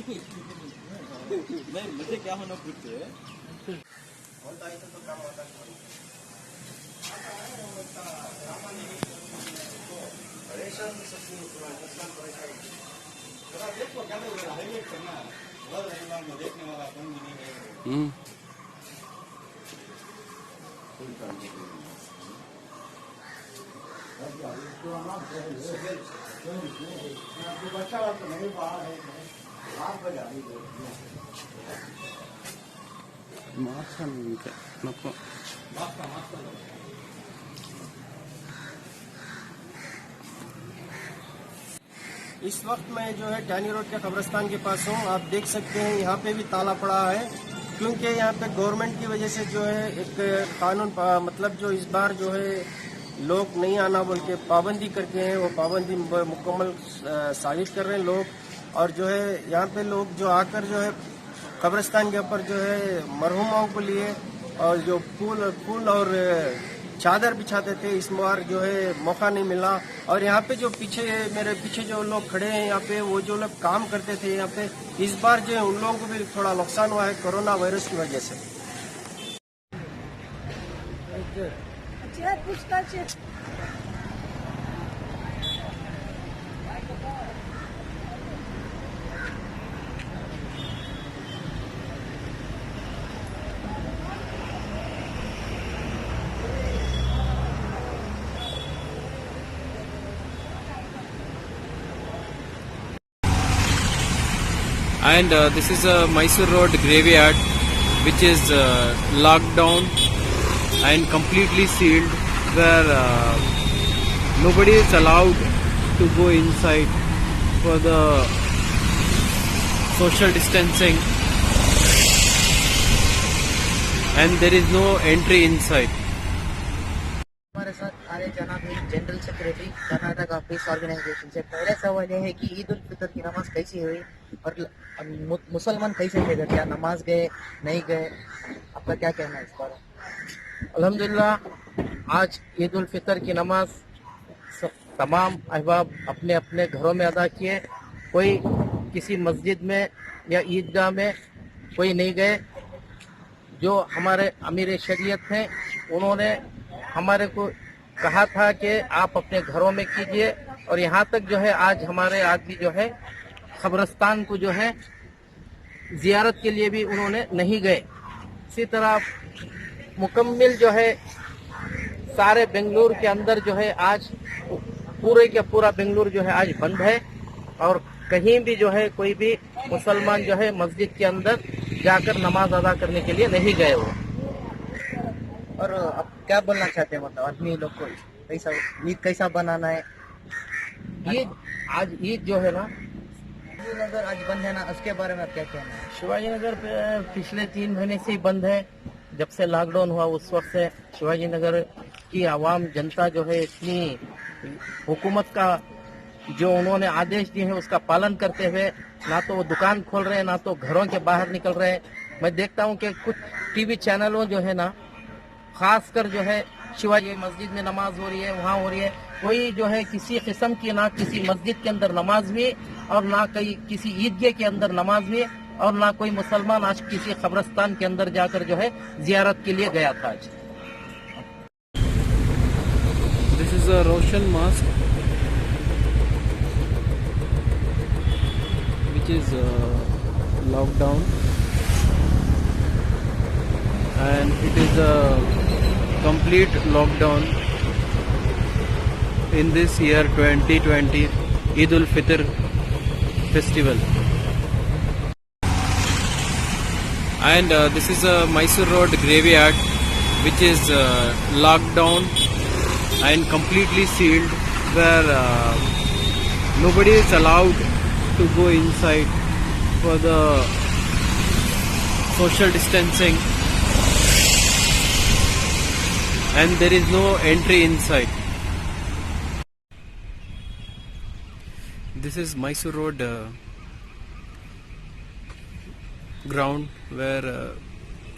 नहीं मुझे क्या होना पूछते देखो क्या हाईलाइट करना देखने वाला कौन भी नहीं है। इस वक्त मैं जो है टैनी रोड के कब्रिस्तान के पास हूँ। आप देख सकते हैं यहाँ पे भी ताला पड़ा है, क्योंकि यहाँ पे गवर्नमेंट की वजह से जो है एक कानून मतलब जो इस बार जो है लोग नहीं आना बोल के पाबंदी करके हैं, वो पाबंदी मुकम्मल साबित कर रहे हैं लोग। और जो है यहाँ पे लोग जो आकर जो है कब्रिस्तान के ऊपर जो है मरहुमाओं को लिए और जो फूल और चादर बिछाते थे, इस बार जो है मौका नहीं मिला। और यहाँ पे जो मेरे पीछे जो लोग खड़े हैं यहाँ पे, वो जो लोग काम करते थे यहाँ पे, इस बार जो है उन लोगों को भी थोड़ा नुकसान हुआ है कोरोना वायरस की वजह से। And this is a Mysore Road graveyard which is locked down and completely sealed, where nobody is allowed to go inside for the social distancing, and there is no entry inside. हमारे साथ आर्य जनाब general secretary Karnataka peace organisation से। पहले सवाल यह है कि ईद उल फितर की नमाज कैसी हुई और मुसलमान कैसे थे, क्या नमाज गए नहीं गए, आपका क्या कहना है इस बारे में? अल्हम्दुलिल्लाह, आज ईद उल फितर की नमाज तमाम अहबाब अपने अपने घरों में अदा किए। कोई किसी मस्जिद में या ईदगाह में कोई नहीं गए। जो हमारे अमीर शरीयत हैं उन्होंने हमारे को कहा था कि आप अपने घरों में कीजिए, और यहाँ तक जो है आज हमारे आदमी जो है कब्रिस्तान को जो है जियारत के लिए भी उन्होंने नहीं गए। इसी तरह मुकम्मिल जो है सारे बेंगलुरु के अंदर जो है आज पूरे का पूरा बेंगलुरु जो है आज बंद है, और कहीं भी जो है कोई भी मुसलमान जो है मस्जिद के अंदर जाकर नमाज अदा करने के लिए नहीं गए हो। और अब क्या बोलना चाहते हैं, मतलब आदमी लोग को कैसा ईद कैसा बनाना है? आज ईद जो है ना, शिवाजी नगर आज बंद है ना, उसके बारे में आप क्या कहना है? शिवाजी नगर पिछले 3 महीने से ही बंद है। जब से लॉकडाउन हुआ उस वक्त से शिवाजी नगर की आवाम जनता जो है इतनी हुकूमत का जो उन्होंने आदेश दिए हैं उसका पालन करते हुए ना तो वो दुकान खोल रहे हैं ना तो घरों के बाहर निकल रहे हैं। मैं देखता हूँ कि कुछ टीवी चैनलों जो है ना, खासकर जो है शिवाजी मस्जिद में नमाज हो रही है, वहाँ हो रही है, कोई जो है किसी किस्म की ना किसी मस्जिद के अंदर नमाज हुई और ना कहीं किसी ईदगाह के अंदर नमाज हुई, और ना कोई मुसलमान आज किसी कब्रिस्तान के अंदर जाकर जो है जियारत के लिए गया था। आज This is a Roshan mosque which is locked down, and it is a complete lockdown in this year 2020 Eid ul Fitr festival. And this is a Mysore Road graveyard which is locked down and completely sealed, where nobody is allowed to go inside for the social distancing, and there is no entry inside. This is Mysore Road ground where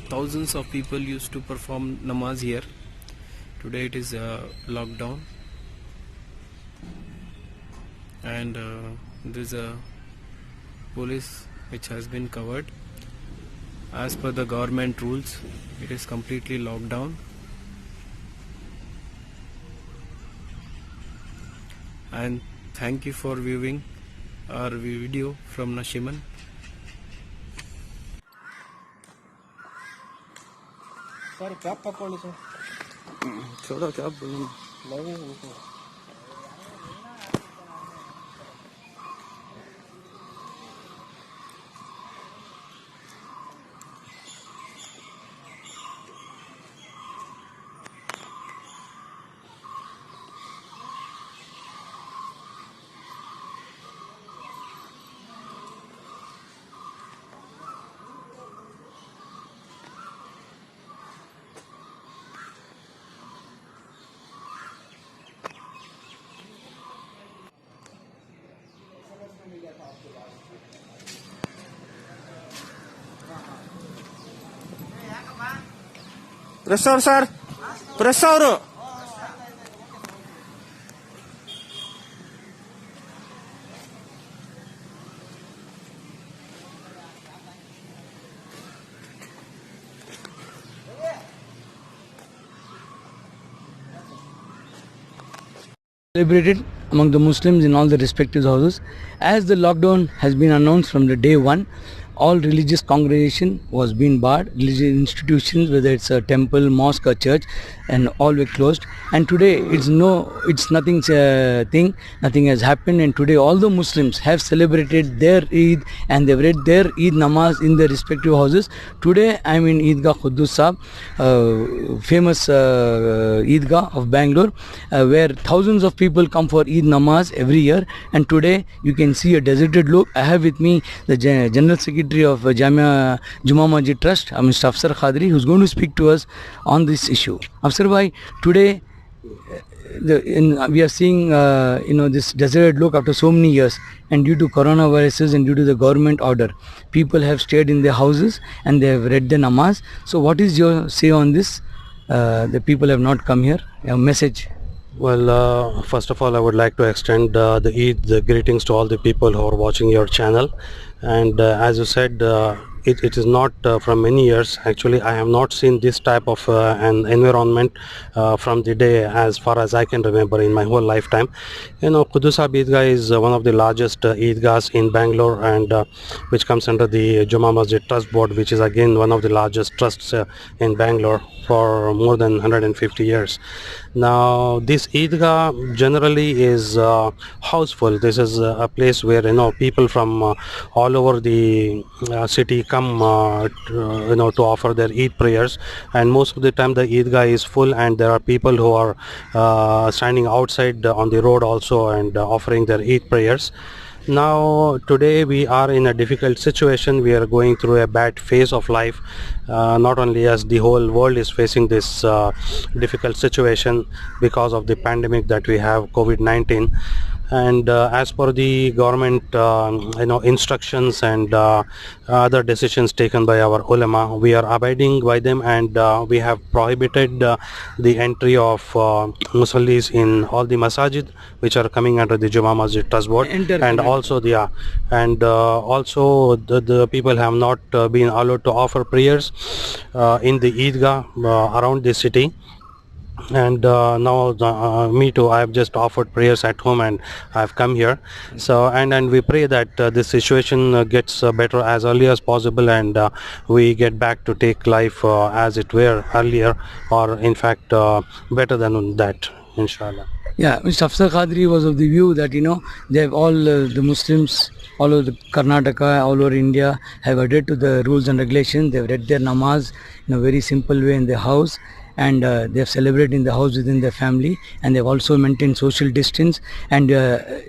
thousands of people used to perform namaz here. Today it is locked down, and there is a police which has been covered. As per the government rules, it is completely locked down. And thank you for viewing our video from Nashiman. Sir क्या पकौड़े से छोड़ो क्या बोलूं नहीं Pressure, sir. Pressure. Celebrated among the Muslims in all the respective houses. As the lockdown has been announced from the day one, all religious congregation was being barred. Religious institutions, whether it's a temple, mosque or church, and all were closed. And today it's nothing thing. Nothing has happened. And today all the Muslims have celebrated their Eid and they've read their Eid namaz in their respective houses. Today I'm in Eidgah Quddus Sahib, famous Eidgah of Bangalore, where thousands of people come for Eid namaz every year. And today you can see a deserted look. I have with me the General Secretary of Jamia Juma Masjid Trust, Mr. Afsar Khadri, who's going to speak to us on this issue. Afsar bhai, today we are seeing this deserted look after so many years, and due to coronaviruses and due to the government order, people have stayed in their houses and they have read the namaz. So what is your say on this? The people have not come here. A message. Well, first of all, I would like to extend the Eid greetings to all the people who are watching your channel. And as you said, it is not from many years. Actually, I have not seen this type of an environment from the day as far as I can remember in my whole lifetime. Quddus Sahib Eidgah is one of the largest Eidgahs in Bangalore, and which comes under the Juma Masjid Trust Board, which is again one of the largest trusts in Bangalore for more than 150 years. Now, this Eidgah generally is houseful. This is a place where people from all over the city come to offer their Eid prayers, and most of the time the Eidgah is full, and there are people who are standing outside on the road also and offering their Eid prayers. Now today we are in a difficult situation. We are going through a bad phase of life, not only as the whole world is facing this difficult situation because of the pandemic that we have, COVID-19. And as per the government instructions and other decisions taken by our ulama, we are abiding by them, and we have prohibited the entry of musallis in all the masajid which are coming under the Juma Masjid Trust Board, and also the people have not been allowed to offer prayers in the Eidgah around the city. And now me too, I have just offered prayers at home and I have come here. So and we pray that this situation gets better as early as possible, and we get back to take life as it were earlier, or in fact better than that, inshallah. Yeah, Mr. Afsar Khadri was of the view that they have all the Muslims all over Karnataka, all over India have adhered to the rules and regulations. They have read their namaz in a very simple way in their house, and they have celebrated in the house within their family, and they have also maintained social distance. And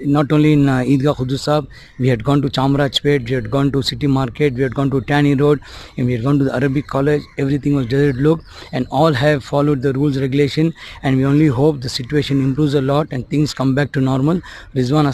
not only in Eidgah Quddus Sahib, we had gone to Chamrajpet, we had gone to City Market, we had gone to Tani Road, and we had gone to the Arabic College. Everything was desert look, and all have followed the rules regulation, and we only hope the situation improves a lot and things come back to normal. Rizwan